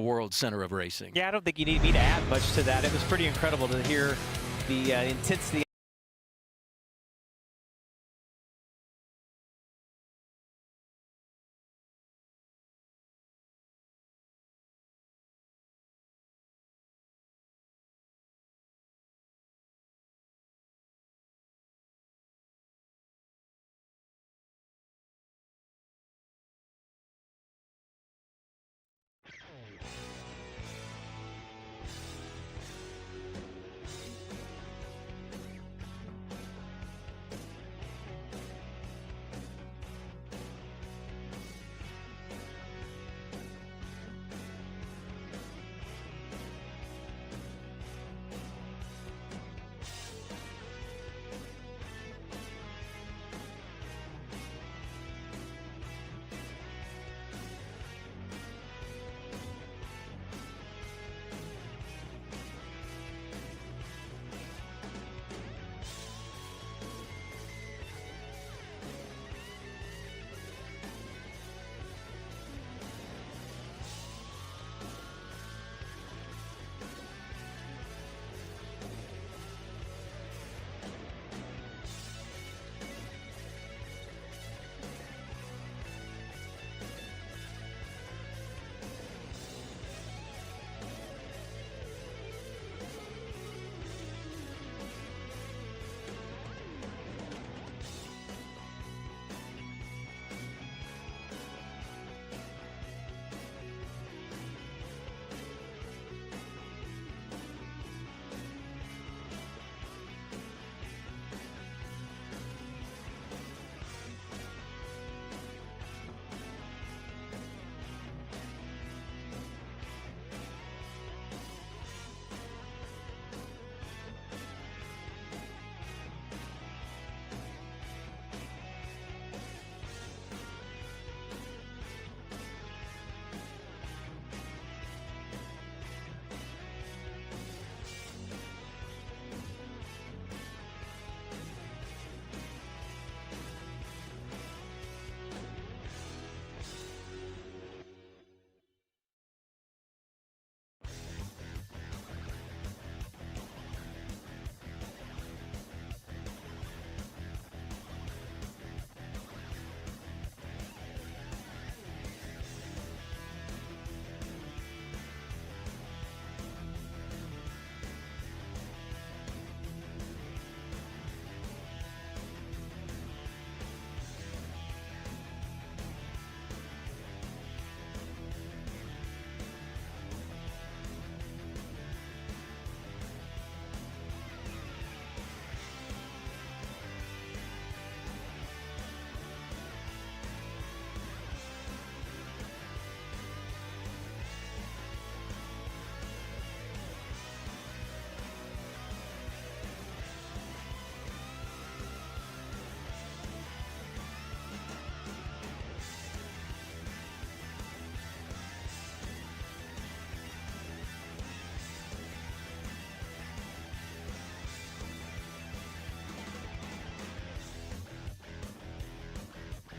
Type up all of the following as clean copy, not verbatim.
world center of racing. Yeah, I don't think you need me to add much to that. It was pretty incredible to hear the intensity.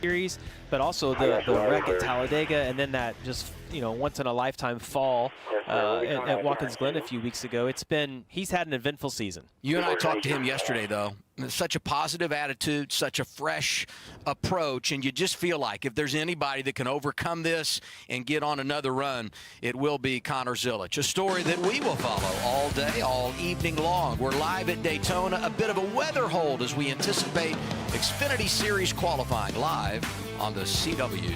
Series, but also the wreck at Talladega, and then that just once in a lifetime fall at Watkins Glen a few weeks ago. He's had an eventful season. You and I talked to him yesterday, though. Such a positive attitude, such a fresh approach, and you just feel like if there's anybody that can overcome this and get on another run, it will be Connor Zilisch. A story that we will follow all day, all evening long. We're live at Daytona, a bit of a weather hold as we anticipate Xfinity Series qualifying live on the CW.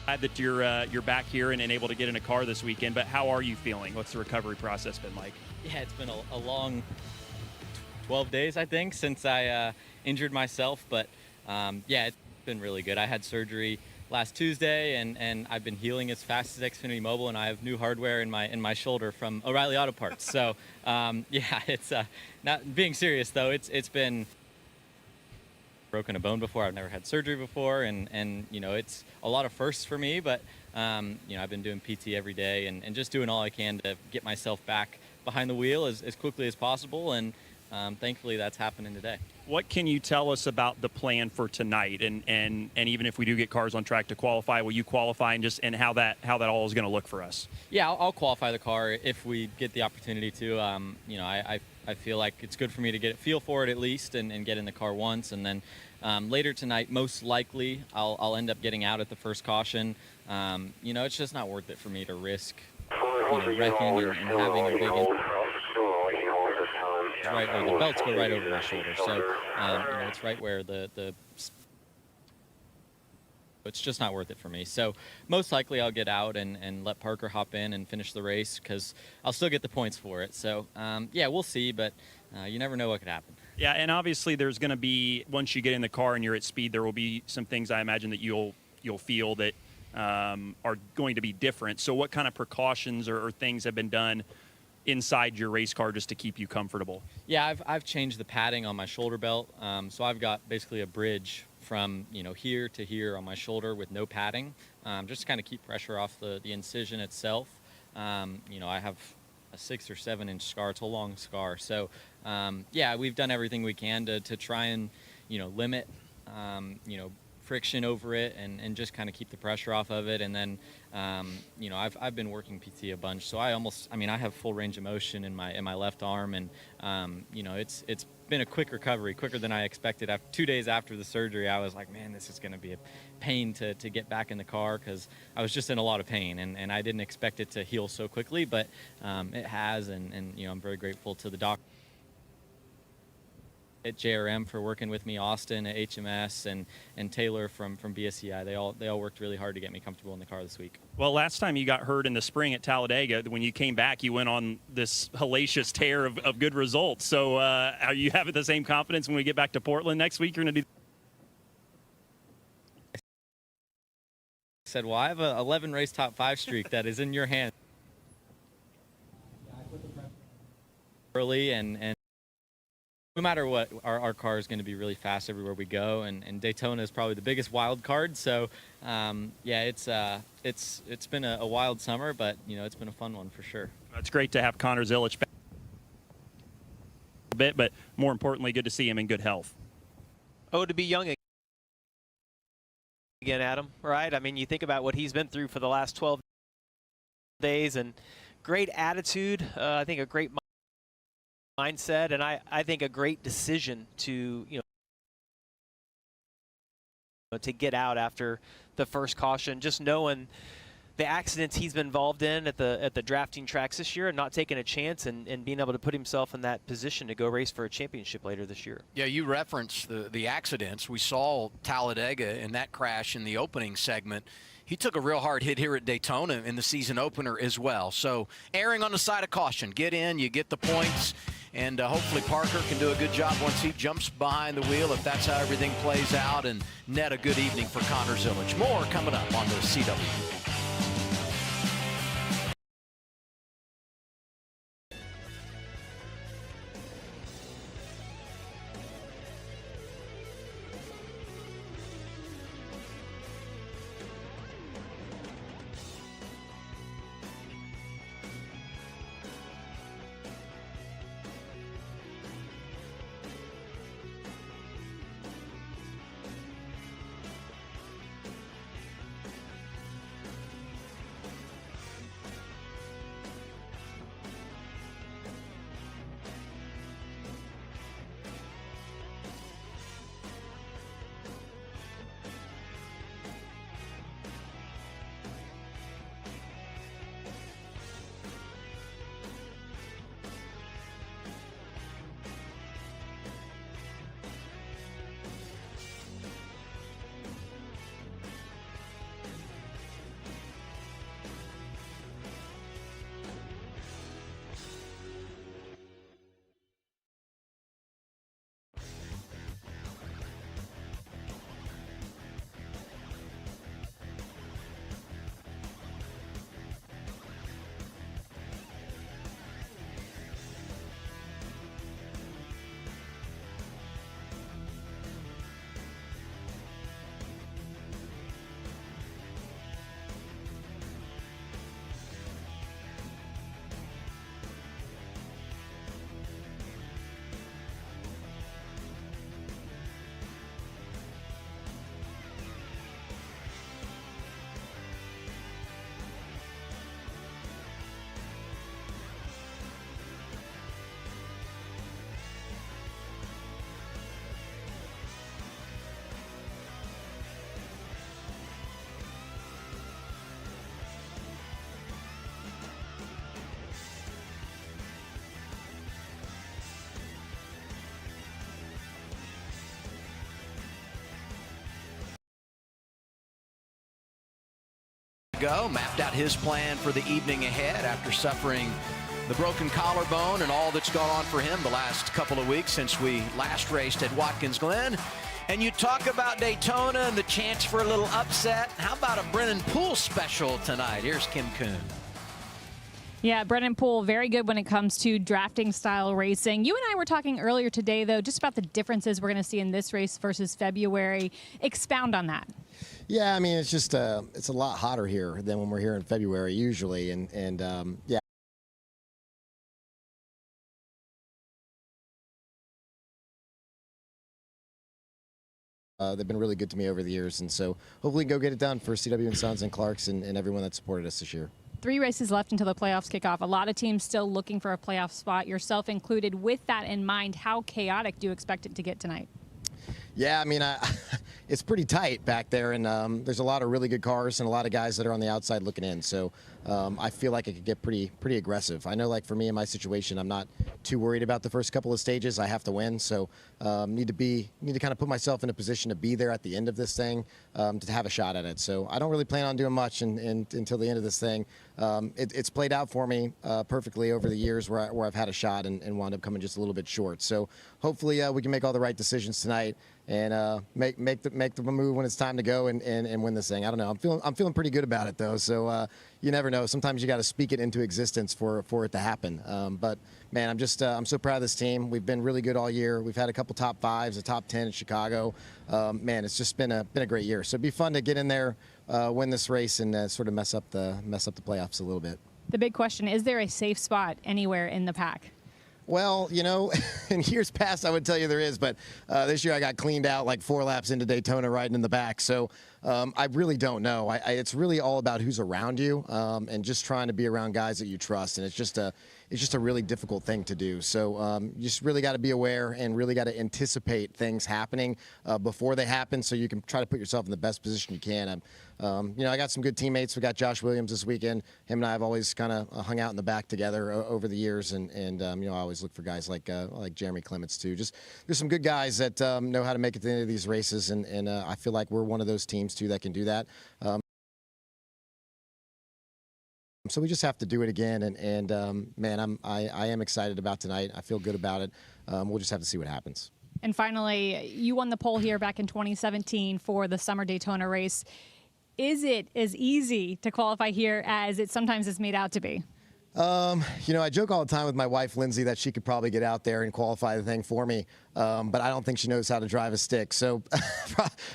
Glad that you're back here and able to get in a car this weekend, but how are you feeling? What's the recovery process been like? Yeah, it's been a long 12 days, I think, since I injured myself, but yeah, it's been really good. I had surgery last Tuesday, and I've been healing as fast as Xfinity Mobile, and I have new hardware in my shoulder from O'Reilly Auto Parts. So yeah, it's not being serious though. It's been broken a bone before. I've never had surgery before, and you know, it's a lot of firsts for me, but you know, I've been doing PT every day and just doing all I can to get myself back behind the wheel as quickly as possible, and thankfully that's happening today. What can you tell us about the plan for tonight, and even if we do get cars on track to qualify, will you qualify, and how that all is going to look for us? Yeah, I'll qualify the car if we get the opportunity to. You know, I feel like it's good for me to get a feel for it at least and get in the car once, and then later tonight, most likely, I'll end up getting out at the first caution. You know, it's just not worth it for me to risk, you know, wrecking and having a big right where the belts go right over my shoulder. So, you know, it's right where it's just not worth it for me. So most likely I'll get out and let Parker hop in and finish the race because I'll still get the points for it. So, yeah, we'll see, but you never know what could happen. Yeah, and obviously there's going to be, once you get in the car and you're at speed, there will be some things I imagine that you'll feel that are going to be different. So what kind of precautions or things have been done inside your race car just to keep you comfortable? Yeah, I've changed the padding on my shoulder belt. So I've got basically a bridge from, you know, here to here on my shoulder with no padding, just to kind of keep pressure off the incision itself. You know, I have a 6 or 7 inch scar. It's a long scar. So, yeah, we've done everything we can to try and, you know, limit, you know, friction over it and just kind of keep the pressure off of it. And then, you know, I've been working PT a bunch, so I have full range of motion in my left arm, and you know, it's been a quick recovery, quicker than I expected. After 2 days after the surgery, I was like, man, this is going to be a pain to get back in the car because I was just in a lot of pain, and I didn't expect it to heal so quickly, but it has, and you know, I'm very grateful to the doctor at JRM for working with me, Austin at HMS, and Taylor from BSCI. They all worked really hard to get me comfortable in the car this week. Well, last time you got hurt in the spring at Talladega, when you came back, you went on this hellacious tear of good results. So are you having the same confidence when we get back to Portland next week? You're going to do. I said, well, I have a 11 race top 5 streak that is in your hands early, and no matter what, our car is going to be really fast everywhere we go, and Daytona is probably the biggest wild card. So, yeah, it's been a wild summer, but you know, it's been a fun one for sure. It's great to have Connor Zilisch back a bit, but more importantly, good to see him in good health. Oh, to be young again, Adam, right? I mean, you think about what he's been through for the last 12 days, and great attitude. I think a great mindset, and I think a great decision to, you know, to get out after the first caution, just knowing the accidents he's been involved in at the drafting tracks this year and not taking a chance and being able to put himself in that position to go race for a championship later this year. Yeah, you referenced the accidents. We saw Talladega in that crash in the opening segment. He took a real hard hit here at Daytona in the season opener as well. So erring on the side of caution. Get in, you get the points, and hopefully Parker can do a good job once he jumps behind the wheel, if that's how everything plays out, and net a good evening for Connor Zilisch. More coming up on the CW. ago, mapped out his plan for the evening ahead after suffering the broken collarbone and all that's gone on for him the last couple of weeks since we last raced at Watkins Glen. And you talk about Daytona and the chance for a little upset. How about a Brennan Poole special tonight? Here's Kim Kuhn. Yeah, Brennan Poole, very good when it comes to drafting style racing. You and I were talking earlier today, though, just about the differences we're going to see in this race versus February. Expound on that. Yeah, I mean, it's just it's a lot hotter here than when we're here in February usually, and yeah. They've been really good to me over the years, and so hopefully go get it done for CW and Sons and Clarks and everyone that supported us this year. 3 races left until the playoffs kick off. A lot of teams still looking for a playoff spot, yourself included. With that in mind, how chaotic do you expect it to get tonight? Yeah, I mean, it's pretty tight back there, and there's a lot of really good cars and a lot of guys that are on the outside looking in. So I feel like it could get pretty aggressive. I know, like for me in my situation, I'm not too worried about the first couple of stages. I have to win, so need to kind of put myself in a position to be there at the end of this thing to have a shot at it. So I don't really plan on doing much until the end of this thing. It's played out for me perfectly over the years where I've had a shot and wound up coming just a little bit short. So hopefully we can make all the right decisions tonight and make the move when it's time to go and win this thing. I don't know. I'm feeling pretty good about it though. So you never know. Sometimes you got to speak it into existence for it to happen. But man, I'm so proud of this team. We've been really good all year. We've had a couple top 5s, a top 10 in Chicago. Man, it's just been a great year. So it'd be fun to get in there, win this race, and sort of mess up the playoffs a little bit. The big question, is there a safe spot anywhere in the pack? Well, you know, in years past, I would tell you there is, but this year I got cleaned out like 4 laps into Daytona riding in the back. So I really don't know. It's really all about who's around you and just trying to be around guys that you trust. And it's just a really difficult thing to do. So you just really got to be aware and really got to anticipate things happening before they happen so you can try to put yourself in the best position you can. You know, I got some good teammates. We got Josh Williams this weekend. Him and I have always kind of hung out in the back together over the years, and you know, I always look for guys like Jeremy Clements too. Just there's some good guys that know how to make it to the end of these races, and I feel like we're one of those teams too that can do that. So we just have to do it again, and man, I am excited about tonight. I feel good about it. We'll just have to see what happens. And finally, you won the pole here back in 2017 for the Summer Daytona race. Is it as easy to qualify here as it sometimes is made out to be? You know, I joke all the time with my wife, Lindsay, that she could probably get out there and qualify the thing for me, but I don't think she knows how to drive a stick. So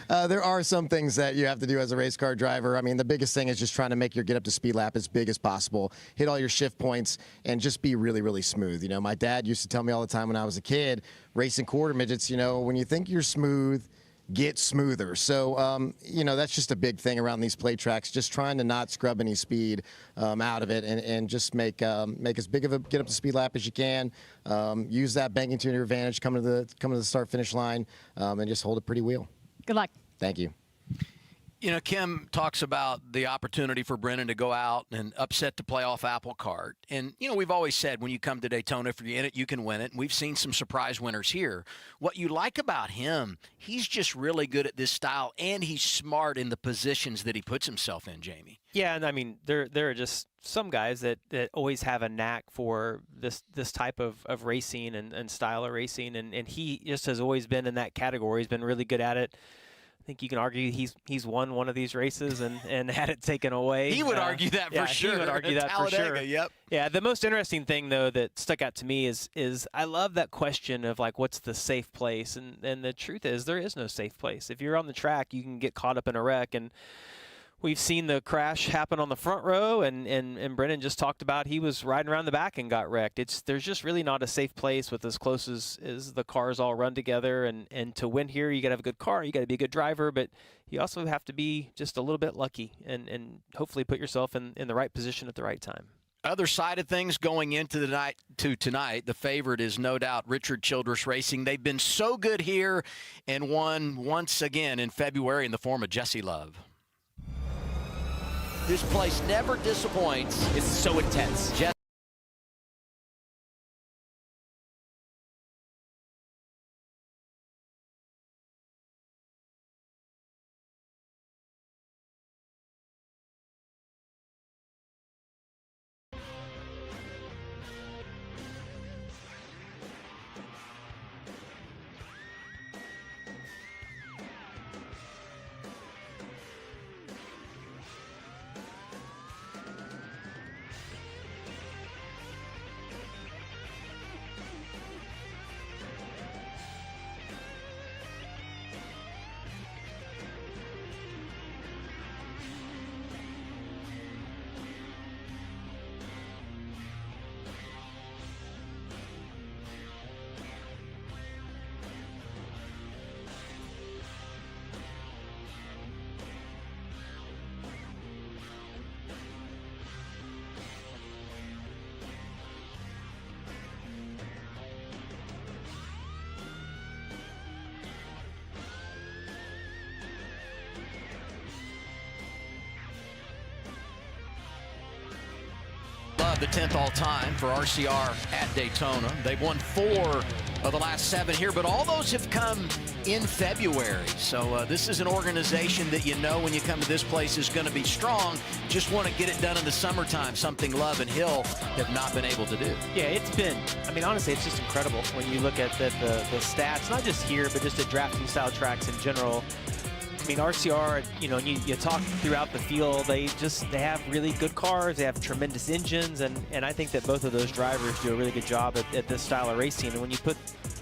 there are some things that you have to do as a race car driver. I mean, the biggest thing is just trying to make your get up to speed lap as big as possible, hit all your shift points, and just be really, really smooth. You know, my dad used to tell me all the time when I was a kid, racing quarter midgets, you know, when you think you're smooth, get smoother. So, you know, that's just a big thing around these play tracks, just trying to not scrub any speed out of it and just make as big of a get up to speed lap as you can. Use that banking to your advantage, come to the start finish line, and just hold a pretty wheel. Good luck. Thank you. You know, Kim talks about the opportunity for Brennan to go out and upset the playoff apple cart. And, you know, we've always said when you come to Daytona, if you're in it, you can win it. And we've seen some surprise winners here. What you like about him, he's just really good at this style, and he's smart in the positions that he puts himself in, Jamie. Yeah, and I mean, there are just some guys that always have a knack for this type of racing and style of racing, and he just has always been in that category. He's been really good at it. I think you can argue he's won one of these races and had it taken away. He would argue that for sure. He would argue that for sure. Yep. Yeah, the most interesting thing though that stuck out to me is I love that question of like what's the safe place, and the truth is there is no safe place. If you're on the track, you can get caught up in a wreck, and we've seen the crash happen on the front row, and Brennan just talked about he was riding around the back and got wrecked. There's just really not a safe place with as close as the cars all run together. And to win here, you got to have a good car, you got to be a good driver, but you also have to be just a little bit lucky and hopefully put yourself in the right position at the right time. Other side of things going into tonight, the favorite is no doubt Richard Childress Racing. They've been so good here and won once again in February in the form of Jesse Love. This place never disappoints. It's so intense. the 10th all-time for RCR at Daytona. They've won 4 of the last 7 here, but all those have come in February. So this is an organization that you know when you come to this place is going to be strong. Just want to get it done in the summertime, something Love and Hill have not been able to do. Yeah, it's been, I mean, honestly, it's just incredible when you look at the stats, not just here, but just at drafting style tracks in general. I mean, RCR, you know, you talk throughout the field, they have really good cars, they have tremendous engines, and I think that both of those drivers do a really good job at this style of racing. And when you put,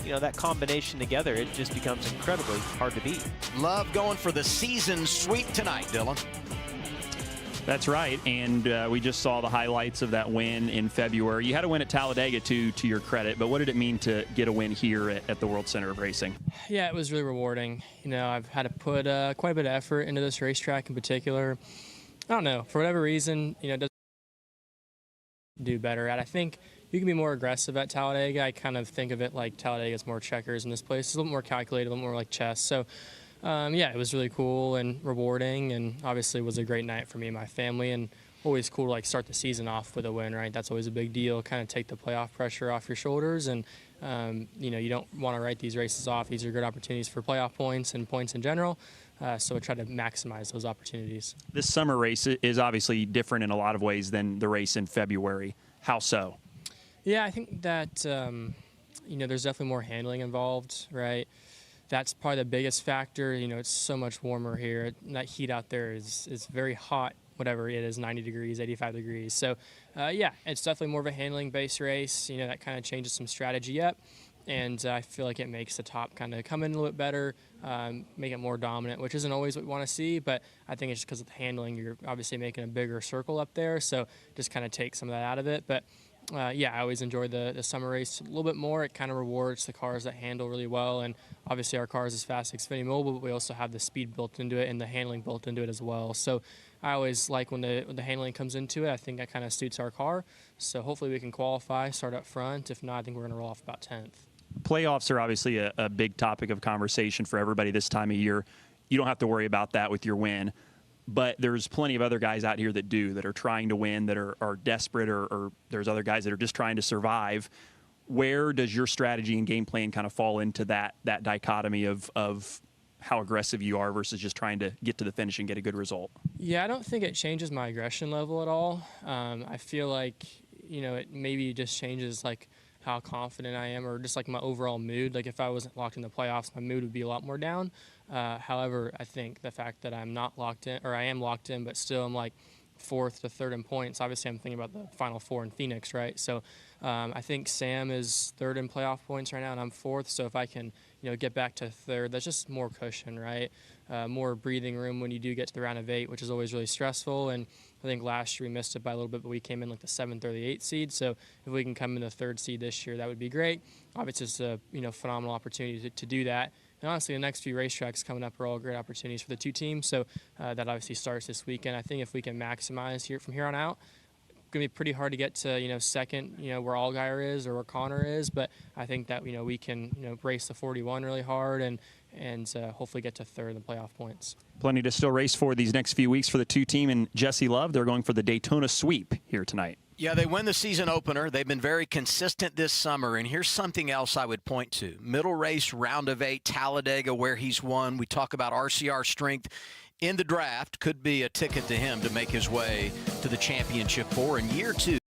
you know, that combination together, it just becomes incredibly hard to beat. Love going for the season sweep tonight, Dylan. That's right, and we just saw the highlights of that win in February. You had a win at Talladega, too, to your credit, but what did it mean to get a win here at the World Center of Racing? Yeah, it was really rewarding. You know, I've had to put quite a bit of effort into this racetrack in particular. I don't know, for whatever reason, you know, it doesn't do better at. I think you can be more aggressive at Talladega. I kind of think of it like Talladega is more checkers, and this place is a little more calculated, a little more like chess. So. Yeah, it was really cool and rewarding, and obviously was a great night for me and my family, and always cool to like start the season off with a win, right? That's always a big deal, kind of take the playoff pressure off your shoulders, and you know, you don't want to write these races off. These are good opportunities for playoff points and points in general, so I try to maximize those opportunities. This summer race is obviously different in a lot of ways than the race in February. How so? Yeah, I think that you know, there's definitely more handling involved, right? That's probably the biggest factor. You know, it's so much warmer here. That heat out there is very hot, whatever it is, 90 degrees, 85 degrees. So, yeah, it's definitely more of a handling-based race. You know, that kind of changes some strategy up. And I feel like it makes the top kind of come in a little bit better, make it more dominant, which isn't always what we want to see. But I think it's just because of the handling. You're obviously making a bigger circle up there. So just kind of take some of that out of it. But yeah, I always enjoy the summer race a little bit more. It kind of rewards the cars that handle really well, and obviously our car is as fast as Xfinity Mobile, but we also have the speed built into it and the handling built into it as well. So I always like when the handling comes into it. I think that kind of suits our car. So hopefully we can qualify, start up front. If not, I think we're going to roll off about 10th. Playoffs are obviously a big topic of conversation for everybody this time of year. You don't have to worry about that with your win. But there's plenty of other guys out here that are trying to win, that are desperate, or there's other guys that are just trying to survive. Where does your strategy and game plan kind of fall into that dichotomy of how aggressive you are versus just trying to get to the finish and get a good result? Yeah, I don't think it changes my aggression level at all. I feel like, you know, it maybe just changes like how confident I am, or just like my overall mood. Like if I wasn't locked in the playoffs, my mood would be a lot more down. However, I think the fact that I'm not locked in, or I am locked in, but still I'm like 4th to 3rd in points. Obviously, I'm thinking about the Final 4 in Phoenix, right? So I think Sam is 3rd in playoff points right now, and I'm 4th. So if I can, you know, get back to 3rd, that's just more cushion, right? More breathing room when you do get to the round of 8, which is always really stressful. And I think last year we missed it by a little bit, but we came in like the 7th or the 8th seed. So if we can come in the 3rd seed this year, that would be great. Obviously, it's a phenomenal opportunity to do that. And honestly, the next few racetracks coming up are all great opportunities for the two teams. So that obviously starts this weekend. I think if we can maximize from here on out, it's going to be pretty hard to get to, second, where Allgaier is or where Connor is. But I think that, we can, race the 41 really hard and hopefully get to 3rd in the playoff points. Plenty to still race for these next few weeks for the two team. And Jesse Love, they're going for the Daytona sweep here tonight. Yeah, they win the season opener. They've been very consistent this summer. And here's something else I would point to. Middle race, round of 8, Talladega, where he's won. We talk about RCR strength in the draft. Could be a ticket to him to make his way to the championship 4 in year 2.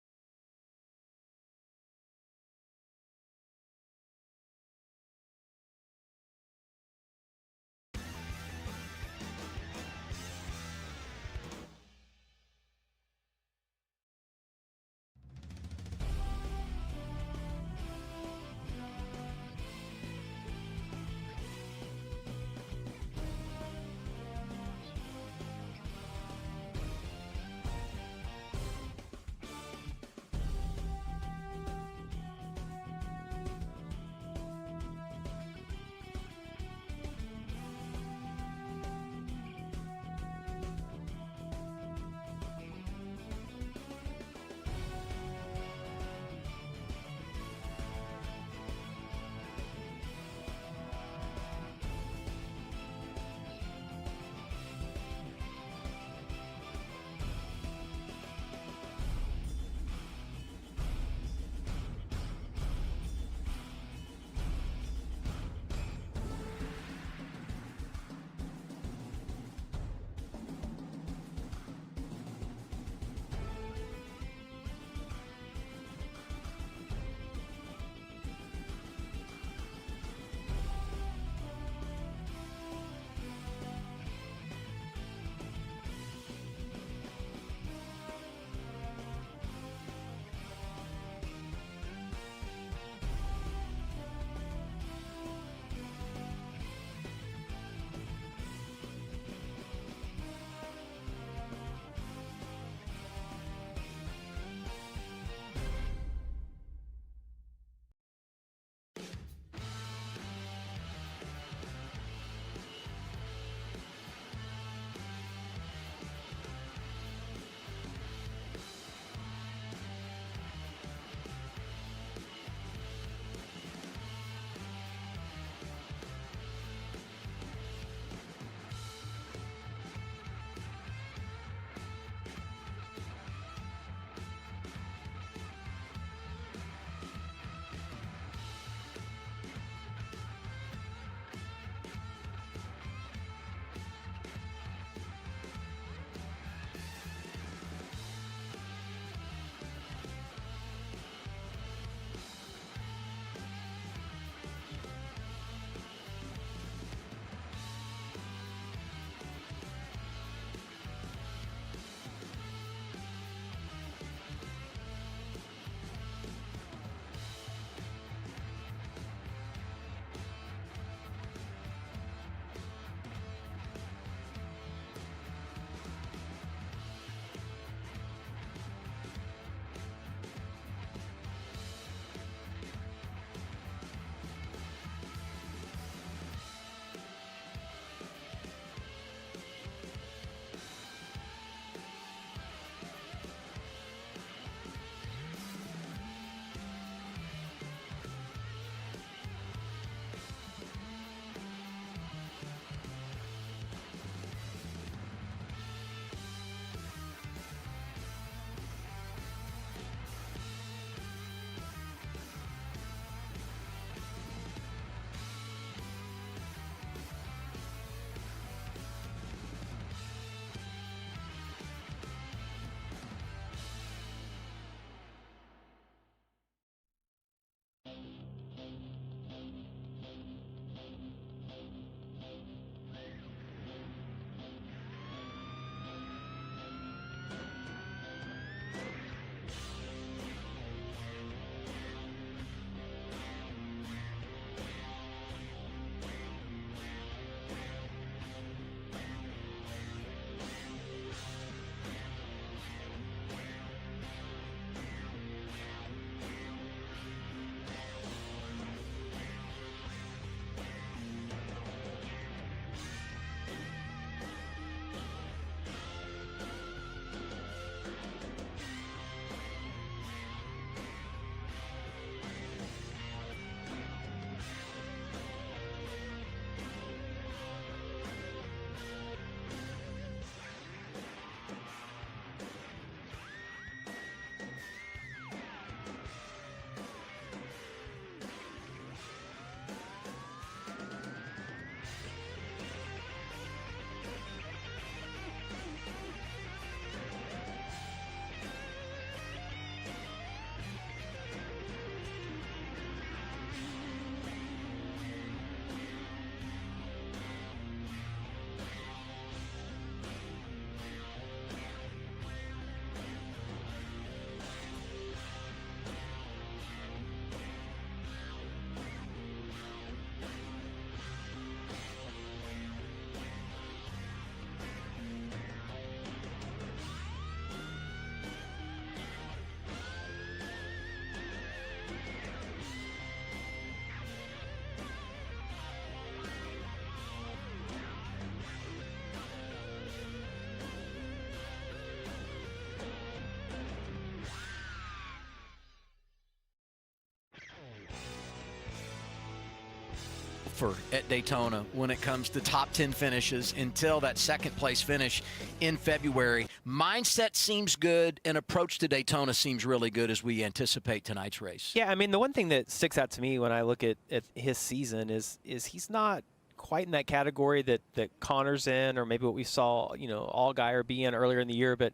golfer at Daytona when it comes to top 10 finishes until that second place finish in February. Mindset seems good, and approach to Daytona seems really good as we anticipate tonight's race. Yeah, I mean, the one thing that sticks out to me when I look at his season is he's not quite in that category that Connor's in, or maybe what we saw, Allgaier be in earlier in the year, but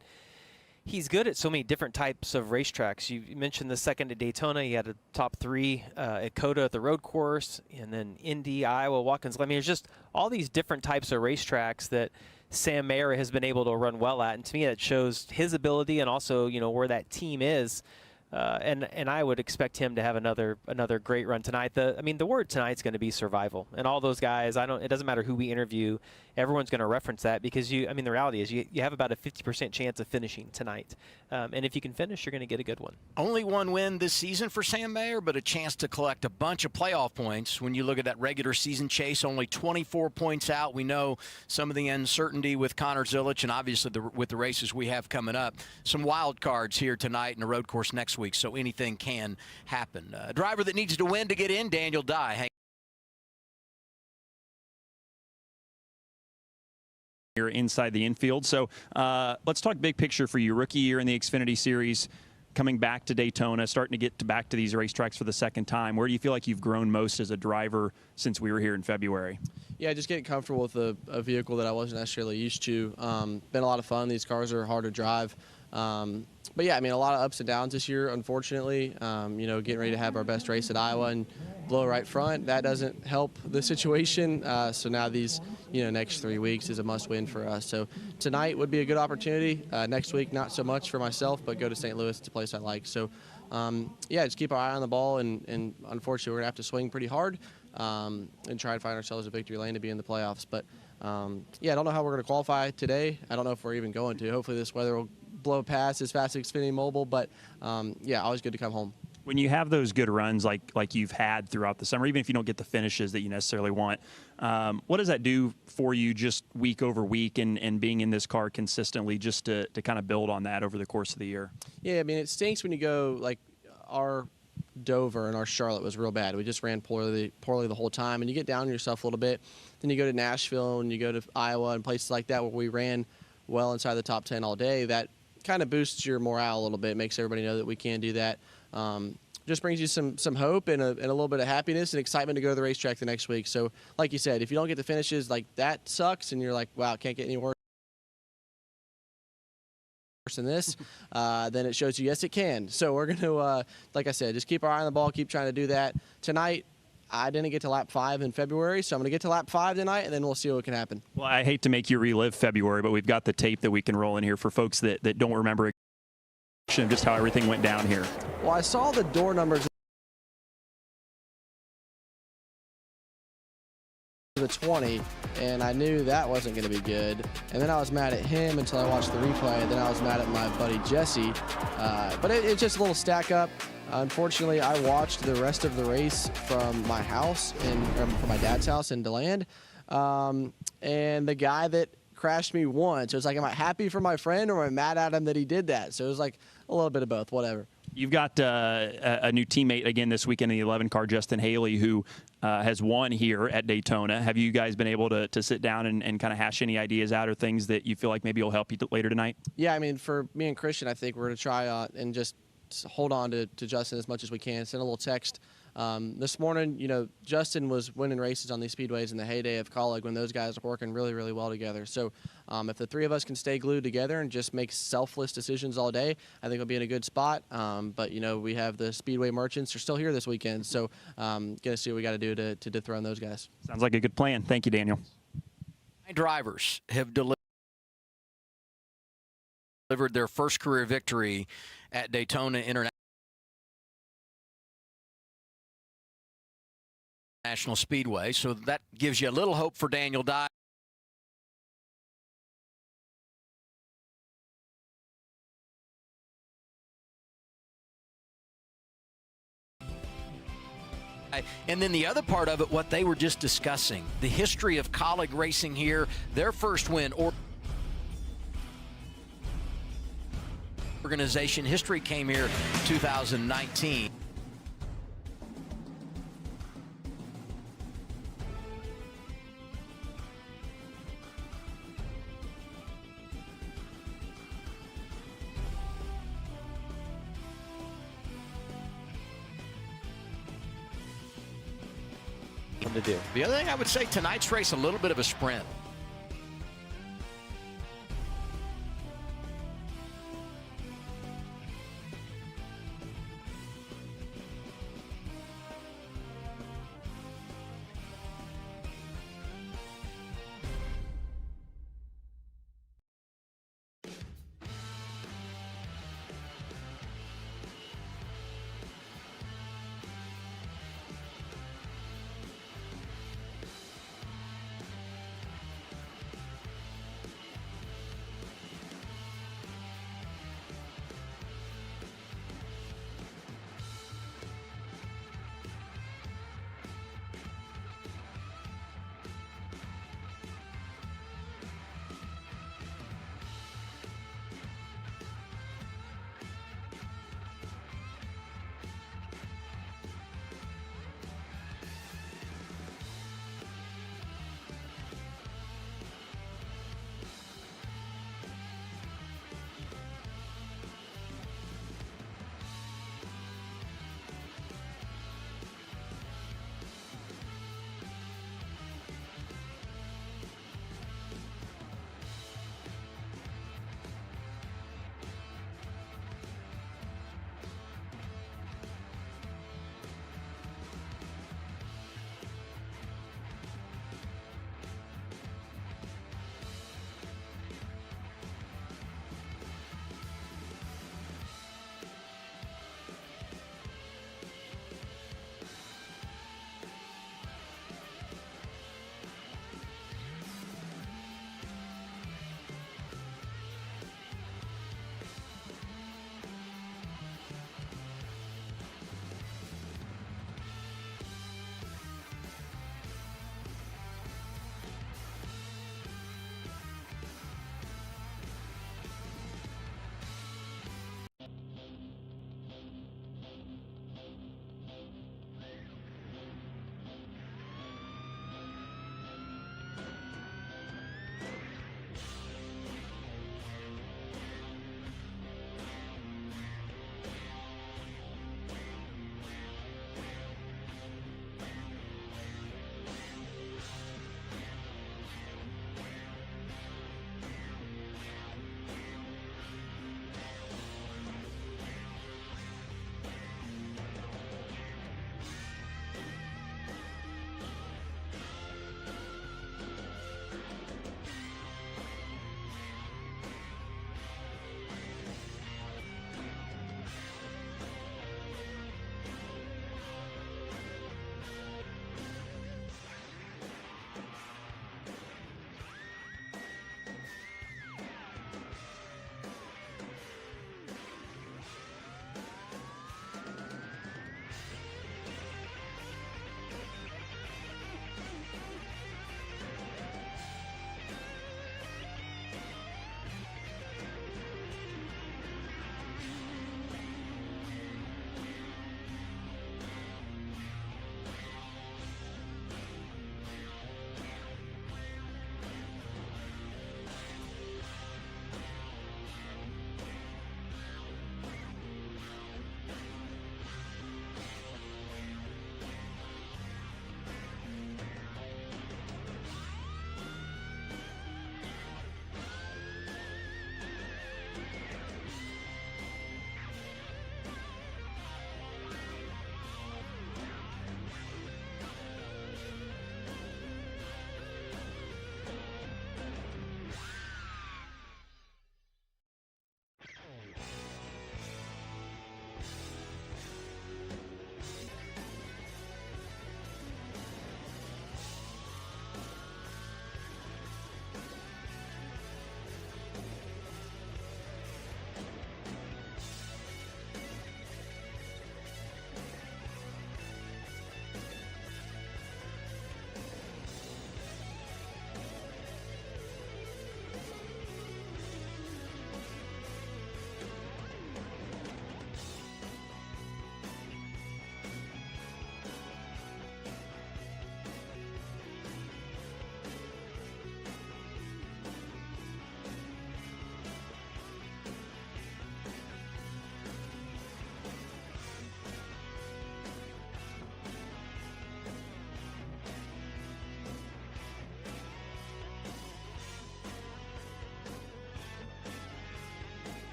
he's good at so many different types of racetracks. You mentioned the second at Daytona. He had a top 3 at COTA at the road course, and then Indy, Iowa, Watkins. I mean, there's just all these different types of racetracks that Sam Mayer has been able to run well at. And to me, that shows his ability and also, where that team is. And I would expect him to have another great run tonight. The word tonight's going to be survival. And all those guys, it doesn't matter who we interview, everyone's going to reference that because the reality is you have about a 50% chance of finishing tonight. And if you can finish, you're going to get a good one. Only one win this season for Sam Mayer, but a chance to collect a bunch of playoff points. When you look at that regular season chase, only 24 points out. We know some of the uncertainty with Connor Zilich and obviously with the races we have coming up. Some wild cards here tonight and the road course next week, so anything can happen. A driver that needs to win to get in, Daniel Dye. Here inside the infield. So let's talk big picture for you. Rookie year in the Xfinity Series, coming back to Daytona, starting to get back to these racetracks for the second time. Where do you feel like you've grown most as a driver since we were here in February? Yeah, just getting comfortable with a vehicle that I wasn't necessarily used to. Been a lot of fun. These cars are hard to drive. But yeah, a lot of ups and downs this year, unfortunately. Getting ready to have our best race at Iowa and blow right front, that doesn't help the situation. So now these, next 3 weeks is a must-win for us. So tonight would be a good opportunity. Next week, not so much for myself, but go to St. Louis. It's a place I like. So, yeah, just keep our eye on the ball, and unfortunately, we're going to have to swing pretty hard and try and find ourselves a victory lane to be in the playoffs. But, yeah, I don't know how we're going to qualify today. I don't know if we're even going to. Hopefully this weather will blow past as fast as Xfinity Mobile, but, yeah, always good to come home. When you have those good runs like you've had throughout the summer, even if you don't get the finishes that you necessarily want, what does that do for you just week over week and being in this car consistently just to kind of build on that over the course of the year? Yeah, it stinks when you go, like, our Dover and our Charlotte was real bad. We just ran poorly the whole time, and you get down on yourself a little bit. Then you go to Nashville and you go to Iowa and places like that where we ran well inside the top 10 all day. That kind of boosts your morale a little bit, makes everybody know that we can do that. Just brings you some hope and a little bit of happiness and excitement to go to the racetrack the next week. So, like you said, if you don't get the finishes, like, that sucks, and you're like, wow, it can't get any worse than this, then it shows you, yes, it can. So we're going to, like I said, just keep our eye on the ball, keep trying to do that. Tonight, I didn't get to lap 5 in February, so I'm going to get to lap 5 tonight, and then we'll see what can happen. Well, I hate to make you relive February, but we've got the tape that we can roll in here for folks that don't remember just how everything went down here. Well, I saw the door numbers the 20, and I knew that wasn't going to be good. And then I was mad at him until I watched the replay, and then I was mad at my buddy Jesse. But it's just a little stack up. Unfortunately, I watched the rest of the race from my house, from my dad's house in DeLand. And the guy that crashed me won. So it's like, am I happy for my friend, or am I mad at him that he did that? So it was like a little bit of both, whatever. You've got a new teammate again this weekend in the 11 car, Justin Haley, who has won here at Daytona. Have you guys been able to sit down and kind of hash any ideas out or things that you feel like maybe will help you later tonight? Yeah, for me and Christian, I think we're going to try and just hold on to Justin as much as we can, send a little text. This morning, Justin was winning races on these speedways in the heyday of college when those guys are working really, really well together. So if the three of us can stay glued together and just make selfless decisions all day, I think we'll be in a good spot. But, we have the speedway merchants are still here this weekend. So going to see what we got to do to dethrone those guys. Sounds like a good plan. Thank you, Daniel. 9 drivers have delivered their first career victory at Daytona International Speedway, so that gives you a little hope for Daniel Dye. And then the other part of it, what they were just discussing, the history of college racing here, their first win organization history came here 2019. to do. The other thing I would say, tonight's race, a little bit of a sprint.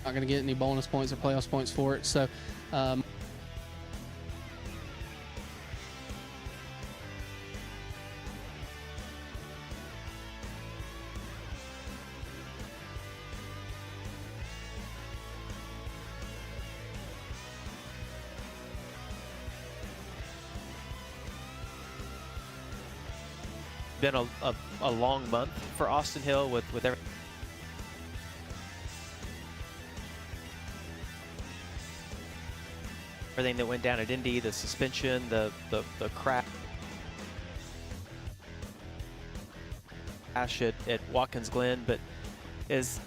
Not going to get any bonus points or playoffs points for it. So been a long month for Austin Hill with everything that went down at Indy, the suspension, the crash at Watkins Glen, but as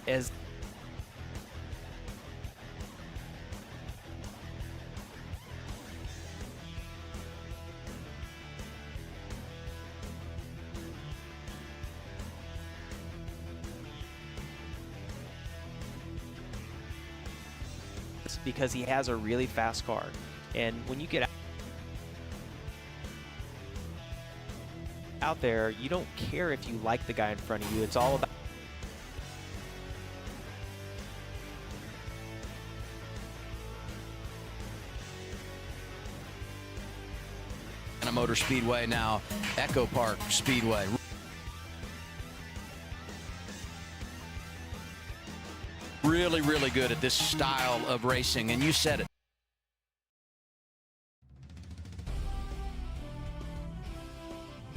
because he has a really fast car, and when you get out there, you don't care if you like the guy in front of you. It's all about a Motor Speedway, now Echo Park Speedway. Really, really good at this style of racing, and you said it.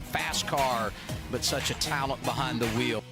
Fast car, but such a talent behind the wheel.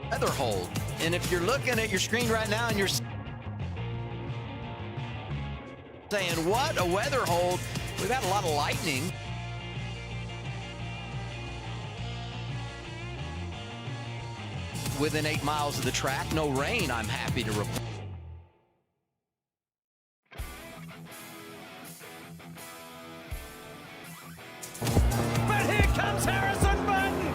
Weather hold. And if you're looking at your screen right now and you're saying, what, a weather hold? We've had a lot of lightning. Within 8 miles of the track, no rain, I'm happy to report. But here comes Harrison Burton!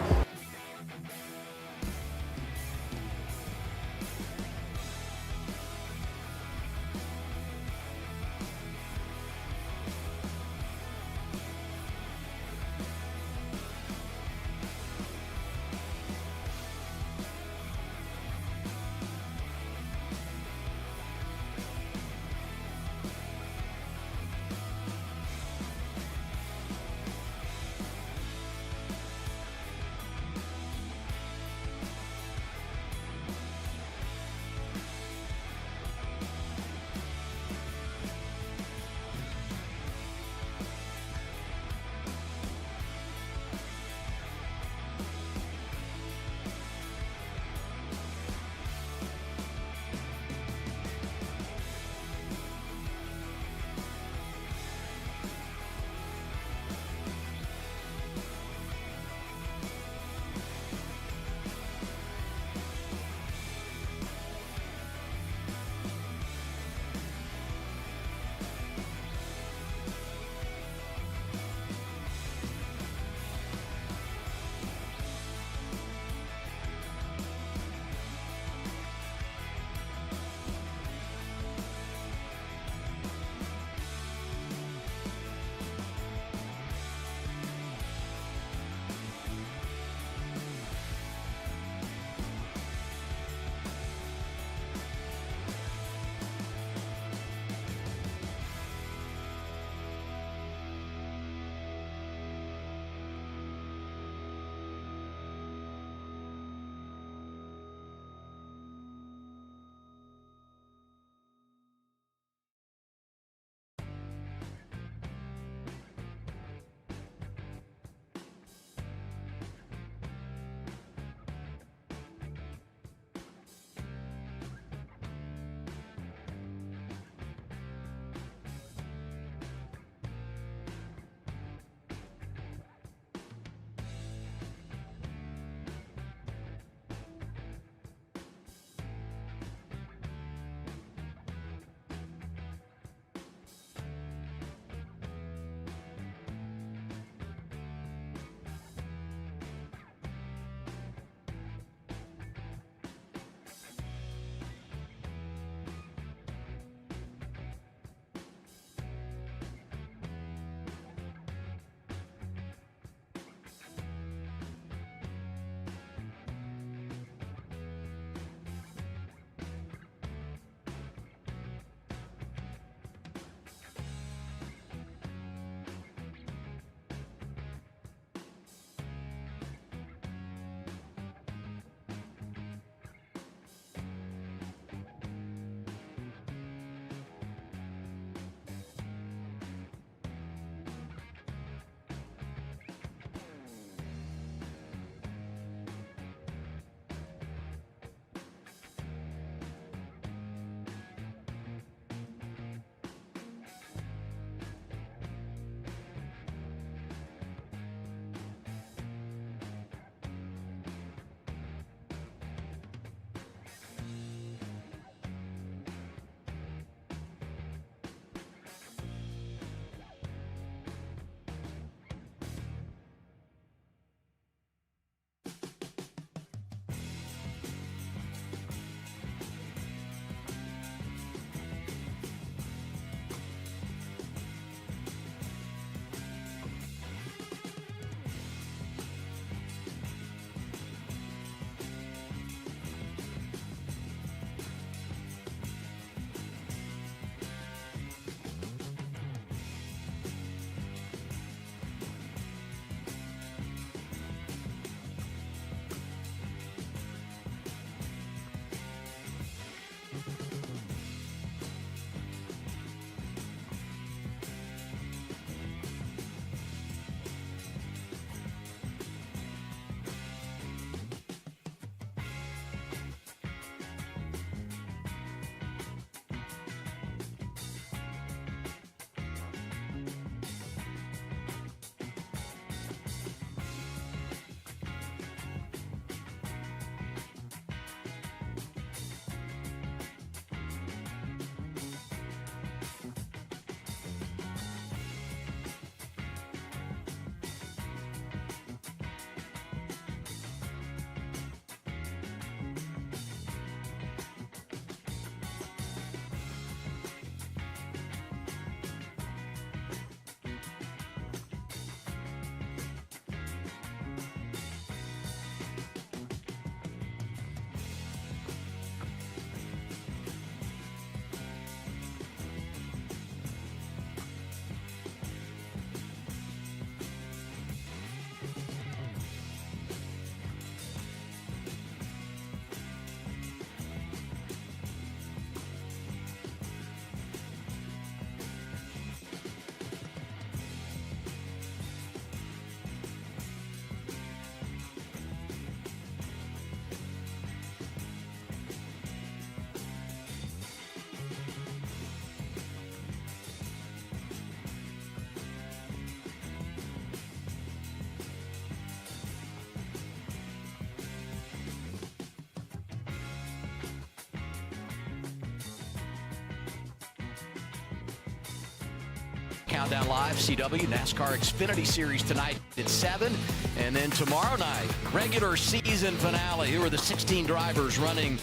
Countdown Live, CW, NASCAR Xfinity Series tonight at 7. And then tomorrow night, regular season finale. Who are the 16 drivers running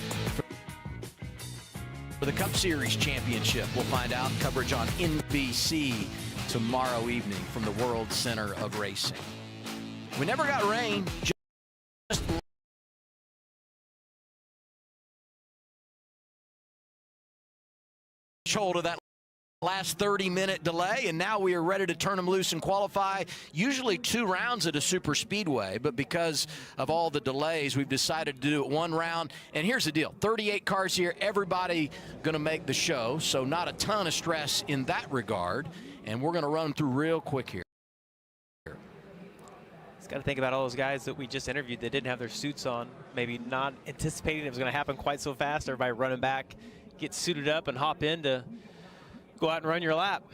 for the Cup Series Championship? We'll find out. Coverage on NBC tomorrow evening from the World Center of Racing. We never got rain. Just hold of that last 30-minute delay, and now we are ready to turn them loose and qualify. Usually 2 rounds at a super speedway, but because of all the delays, we've decided to do it 1 round. And here's the deal: 38 cars here, everybody going to make the show, so not a ton of stress in that regard. And we're going to run them through real quick here. Got to think about all those guys that we just interviewed that didn't have their suits on, maybe not anticipating it was going to happen quite so fast. Everybody running back, get suited up and hop in to go out and run your lap.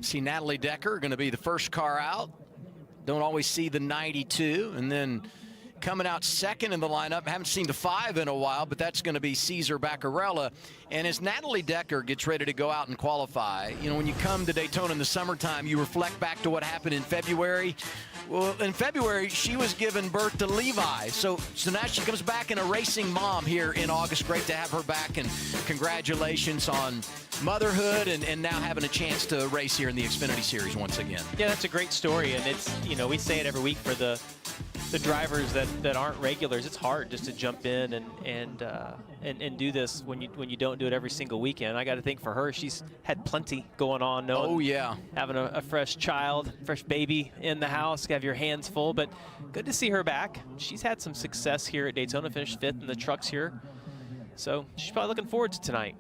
See Natalie Decker going to be the first car out. Don't always see the 92. And then coming out second in the lineup, haven't seen the 5 in a while, but that's going to be Cesar Baccarella. And as Natalie Decker gets ready to go out and qualify, you know, when you come to Daytona in the summertime, you reflect back to what happened in February. Well, in February, she was giving birth to Levi. So now she comes back in a racing mom here in August. Great to have her back, and congratulations on motherhood and now having a chance to race here in the Xfinity Series once again. Yeah, that's a great story, and it's, you know, we say it every week for the drivers that aren't regulars. It's hard just to jump in and do this when you don't do it every single weekend. I got to think for her, she's had plenty going on. Oh yeah, having a fresh child, fresh baby in the house, have your hands full. But good to see her back. She's had some success here at Daytona, finished 5th in the trucks here, so she's probably looking forward to tonight.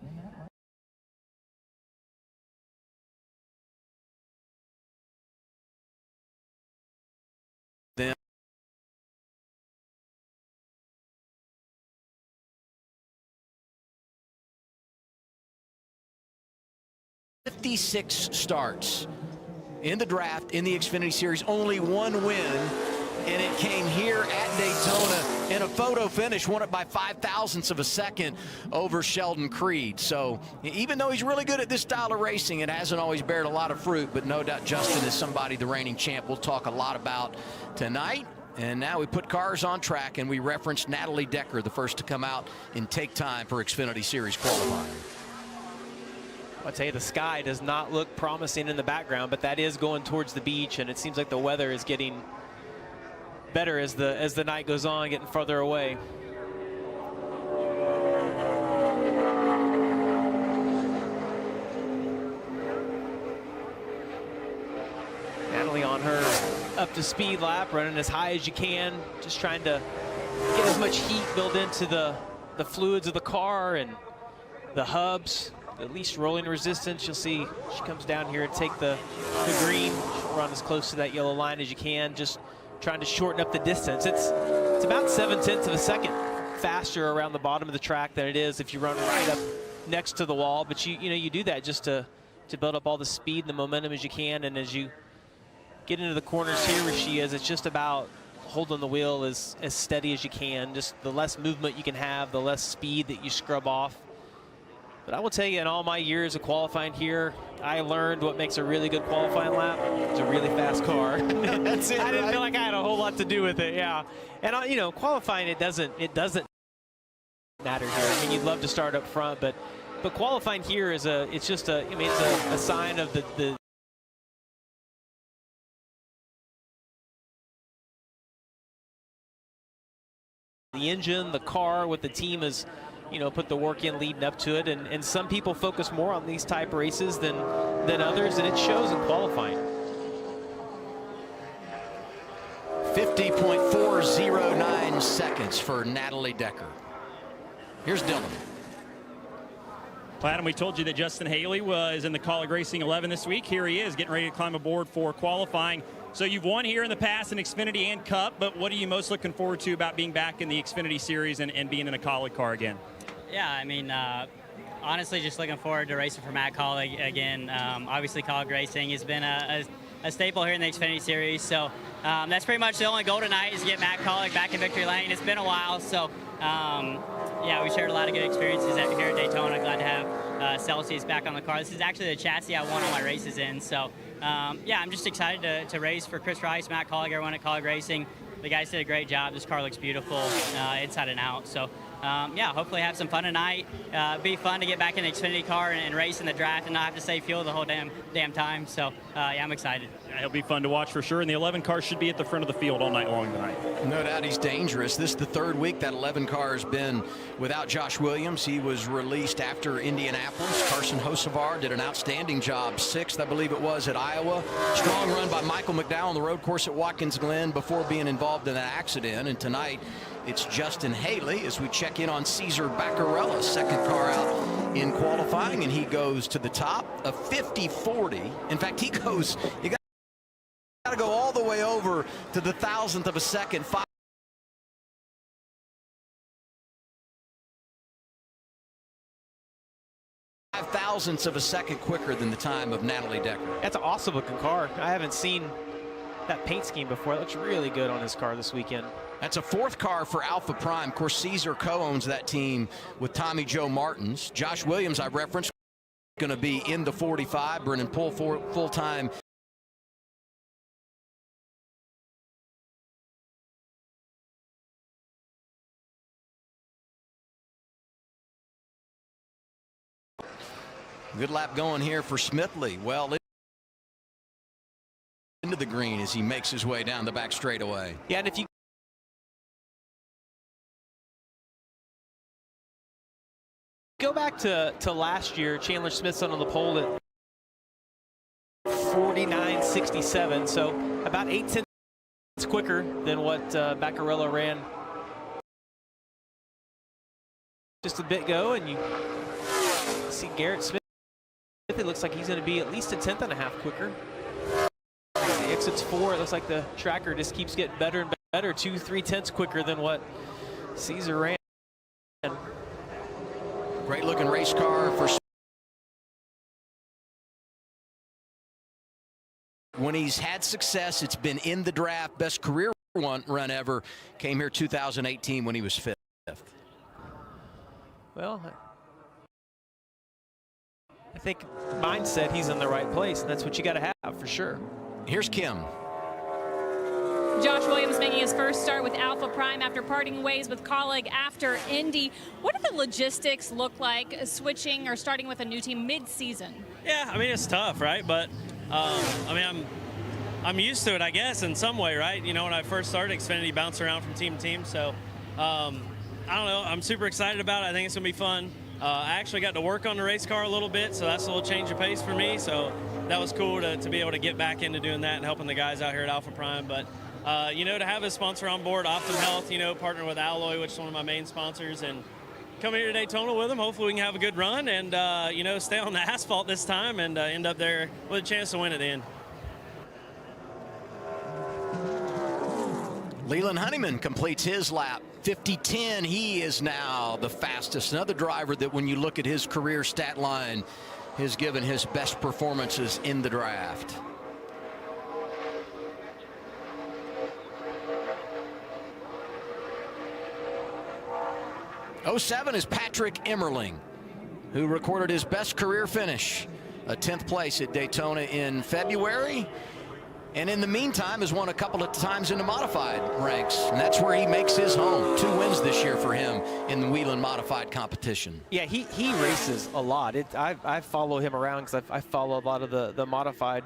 Then 56 starts in the draft in the Xfinity Series, only 1 win, and it came here at Daytona in a photo finish, won it by 0.005 of a second over Sheldon Creed. So even though he's really good at this style of racing, it hasn't always bared a lot of fruit, but no doubt Justin is somebody the reigning champ we'll talk a lot about tonight. And now we put cars on track, and we referenced Natalie Decker, the first to come out and take time for Xfinity Series qualifying. I'll tell you, the sky does not look promising in the background, but that is going towards the beach, and it seems like the weather is getting better as the night goes on, getting farther away. Natalie on her up to speed lap, running as high as you can, just trying to get as much heat built into the fluids of the car and the hubs. At least rolling resistance. You'll see she comes down here and take the green. She'll run as close to that yellow line as you can, just trying to shorten up the distance. It's about 0.7 of a second faster around the bottom of the track than it is if you run right up next to the wall. But you do that just to build up all the speed and the momentum as you can. And as you get into the corners here where she is, it's just about holding the wheel as steady as you can. Just the less movement you can have, the less speed that you scrub off. But I will tell you, in all my years of qualifying here, I learned what makes a really good qualifying lap. It's a really fast car. That's it. I didn't feel like I had a whole lot to do with it. Yeah, and you know, qualifying it doesn't matter here. I mean, you'd love to start up front, but qualifying here is it's a sign of the engine, the car, what the team is, you know, put the work in leading up to it, and some people focus more on these type races than others, and it shows in qualifying. 50.409 seconds for Natalie Decker. Here's Dylan. Platinum, we told you that Justin Haley was in the Colleague Racing 11 this week. Here he is, getting ready to climb aboard for qualifying. So you've won here in the past in Xfinity and Cup, but what are you most looking forward to about being back in the Xfinity Series and being in a Colleague car again? Yeah, I mean, honestly, just looking forward to racing for Matt Colleague again. Obviously, Colleague Racing has been a staple here in the Xfinity Series, so that's pretty much the only goal tonight is to get Matt Colleague back in victory lane. It's been a while, so yeah, we shared a lot of good experiences here at Daytona. Glad to have Celsius back on the car. This is actually the chassis I won all my races in, so yeah, I'm just excited to race for Chris Rice, Matt Collier, everyone at Collier Racing. The guys did a great job. This car looks beautiful inside and out. So, yeah, hopefully have some fun tonight. Be fun to get back in the Xfinity car and race in the draft and not have to save fuel the whole damn time. So, yeah, I'm excited. Yeah, it'll be fun to watch for sure. And the 11 car should be at the front of the field all night long tonight. No doubt he's dangerous. This is the third week that 11 car has been without Josh Williams. He was released after Indianapolis. Carson Hocevar did an outstanding job. 6th, I believe it was, at Iowa. Strong run by Michael McDowell on the road course at Watkins Glen before being involved in that accident. And tonight, it's Justin Haley as we check in on Cesar Baccarella, second car out in qualifying, and he goes to the top of 50-40. In fact, he goes, you got to go all the way over to the 1,000th of a second. 5/1000ths of a second quicker than the time of Natalie Decker. That's an awesome looking car. I haven't seen that paint scheme before. It looks really good on his car this weekend. That's a 4th car for Alpha Prime. Of course, Cesar co-owns that team with Tommy Joe Martins. Josh Williams, I referenced, going to be in the 45. Brennan Poole full-time. Good lap going here for Smithley. Well, into the green as he makes his way down the back straightaway. Yeah, and if you go back to last year, Chandler Smithson on the pole at 49.67, so about 8/10 quicker than what Baccarella ran just a bit ago. And you see Garrett Smith, it looks like he's going to be at least a 1/10.5 quicker. The exit's 4. It looks like the tracker just keeps getting better and better, 2-3/10 quicker than what Cesar ran. Great looking race car for when he's had success. It's been in the draft. Best career run ever. Came here 2018 when he was 5th. Well, I think mindset, he's in the right place, and that's what you got to have for sure. Here's Kim. Josh Williams making his first start with Alpha Prime after parting ways with colleague after Indy. What do the logistics look like switching or starting with a new team mid-season? Yeah, I mean, it's tough, right? But I mean, I'm used to it, I guess, in some way, right? You know, when I first started Xfinity, bounced around from team to team. So I don't know. I'm super excited about it. I think it's gonna be fun. I actually got to work on the race car a little bit, so that's a little change of pace for me. So that was cool to be able to get back into doing that and helping the guys out here at Alpha Prime. But you know, to have a sponsor on board, Optum Health, you know, partner with Alloy, which is one of my main sponsors, and come here to Daytona with them. Hopefully we can have a good run and, you know, stay on the asphalt this time and end up there with a chance to win at the end. Leland Honeyman completes his lap. 50-10, he is now the fastest. Another driver that when you look at his career stat line has given his best performances in the draft. '07 is Patrick Emmerling, who recorded his best career finish, a 10th place at Daytona in February. And in the meantime has won a couple of times in the modified ranks. And that's where he makes his home. 2 wins this year for him in the Whelen modified competition. Yeah, he races a lot. I follow him around because I follow a lot of the modified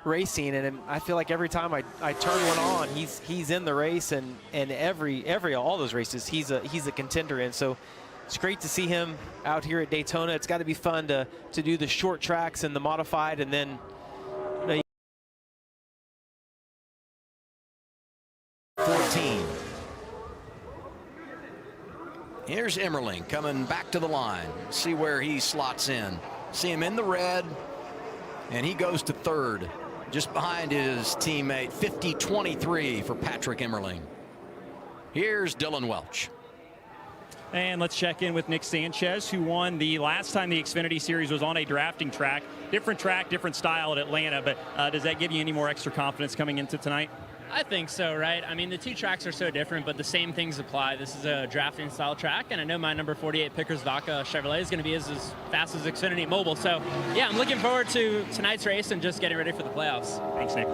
racing, and I feel like every time I turn one on, he's in the race, and all those races he's a contender in. So it's great to see him out here at Daytona. It's got to be fun to do the short tracks and the modified, and then 14. Here's Emmerling coming back to the line. See where he slots in. See him in the red, and he goes to 3rd, just behind his teammate. 50-23 for Patrick Emmerling. Here's Dylan Welch. And let's check in with Nick Sanchez, who won the last time the Xfinity Series was on a drafting track. Different style at Atlanta, but does that give you any more extra confidence coming into tonight? I think so, right? I mean, the two tracks are so different, but the same things apply. This is a drafting style track, and I know my number 48 Pickers Vaca Chevrolet is going to be as fast as Xfinity Mobile. So, yeah, I'm looking forward to tonight's race and just getting ready for the playoffs. Thanks, Nick.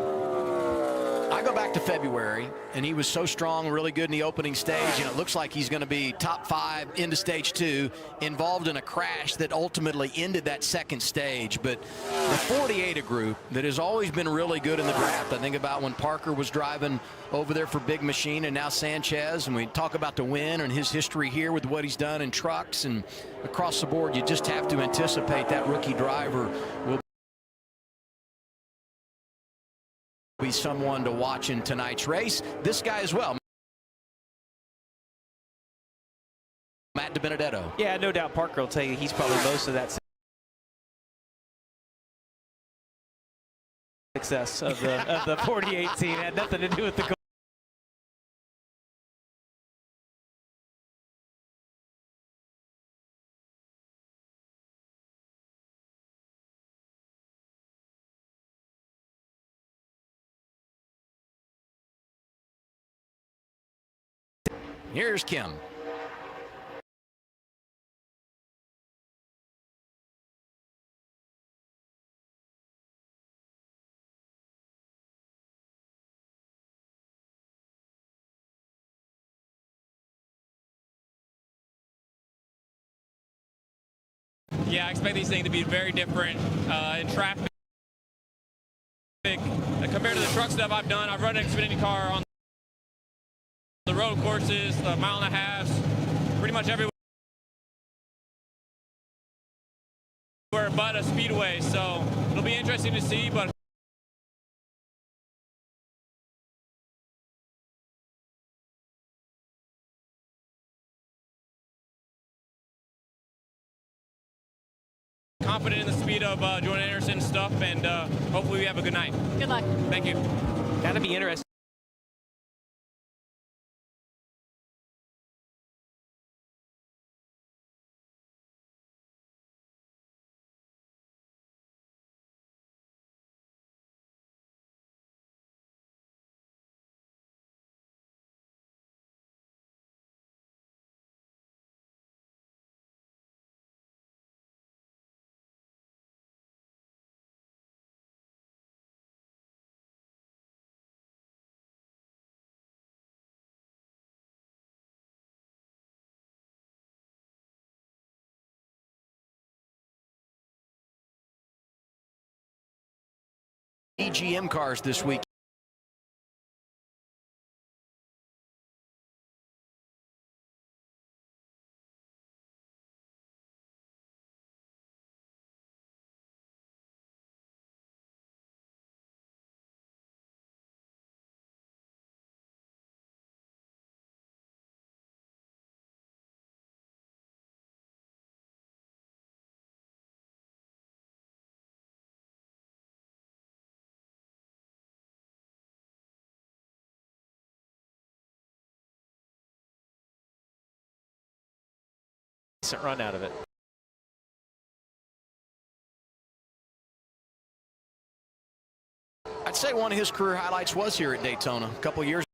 I go back to February, and he was so strong, really good in the opening stage, and it looks like he's going to be top 5 into stage 2, involved in a crash that ultimately ended that second stage. But the 48 group that has always been really good in the draft, I think about when Parker was driving over there for Big Machine and now Sanchez, and we talk about the win and his history here with what he's done in trucks and across the board. You just have to anticipate that rookie driver will be someone to watch in tonight's race. This guy as well, Matt DiBenedetto. Yeah, no doubt Parker will tell you he's probably most of that success of the 48 team. Had nothing to do with the goal. Here's Kim. Yeah, I expect these things to be very different in traffic compared to the truck stuff I've done. I've run an Xfinity car on the road courses, the mile and a half, pretty much everywhere but a speedway. So it'll be interesting to see, but confident in the speed of Jordan Anderson's stuff, and hopefully we have a good night. Good luck. Thank you. That'll be interesting. EGM cars this week. Decent run out of it. I'd say one of his career highlights was here at Daytona a couple years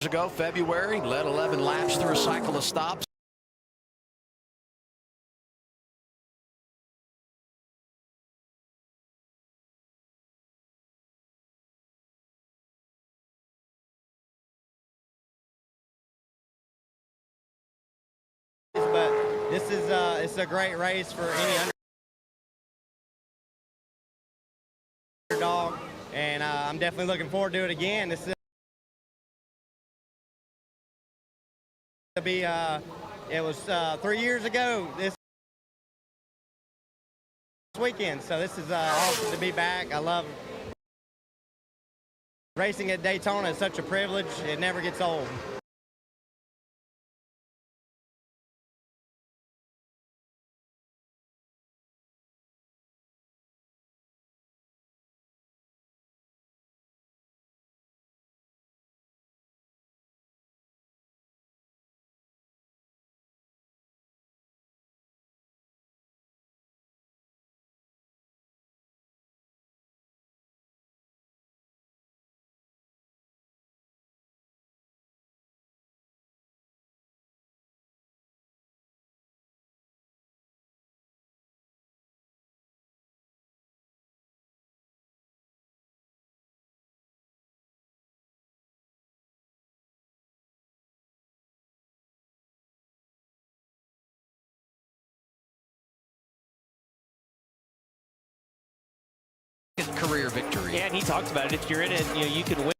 ago, February, led 11 laps through a cycle of stops. But this is it's a great race for any underdog, and I'm definitely looking forward to it again. This is to be it was 3 years ago this weekend, so this is awesome to be back. I love racing at Daytona. It's such a privilege. It never gets old. Yeah, and he talked about it. If you're in it, you know, you can win.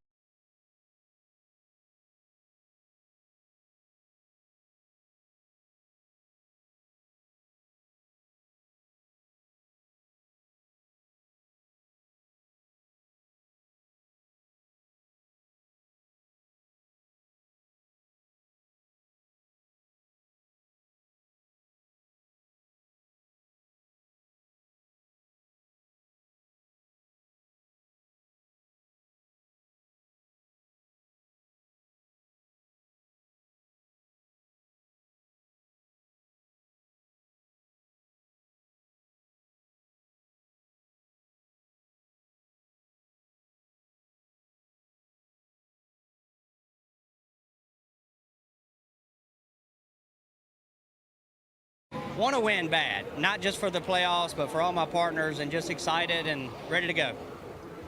Want to win bad, not just for the playoffs, but for all my partners, and just excited and ready to go.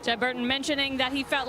Jed Burton mentioning that he felt